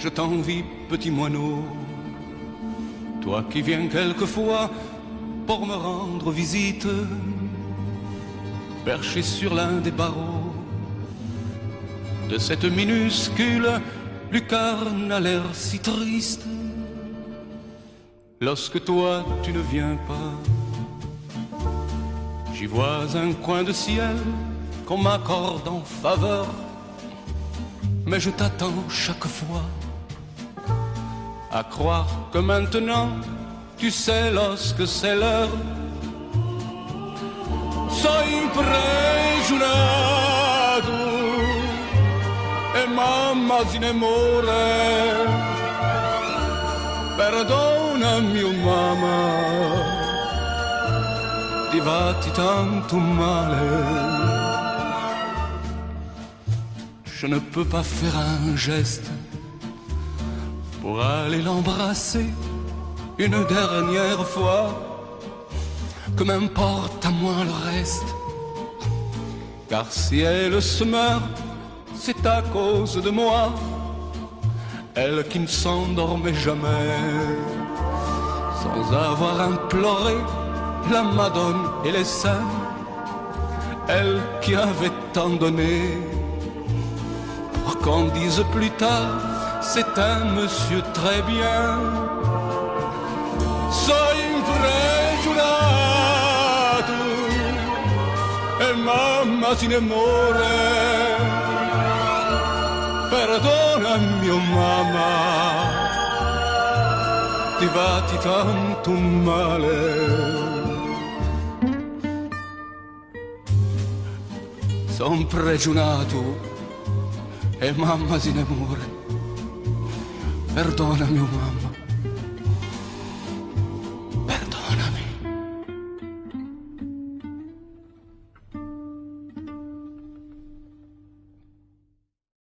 je t'envie, petit moineau. Toi qui viens quelquefois pour me rendre visite, perché sur l'un des barreaux de cette minuscule lucarne à l'air si triste. Lorsque toi tu ne viens pas, j'y vois un coin de ciel qu'on m'accorde en faveur, mais je t'attends chaque fois, à croire que maintenant tu sais lorsque c'est l'heure. Sempre giurato e mamma si ne muore. Perdonami, mamma, ti fatti tanto male. Je ne peux pas faire un geste pour aller l'embrasser une dernière fois. Que m'importe à moi le reste, car si elle se meurt, c'est à cause de moi. Elle qui ne s'endormait jamais, sans avoir imploré la Madone et les saints. Elle qui avait tant donné, pour qu'on dise plus tard, c'est un monsieur très bien. Sempre giurato e mamma si ne muore. Perdonami, oh mamma, ti fatti tanto male. Son pregiunato e mamma si ne muore. Perdonami, oh mamma,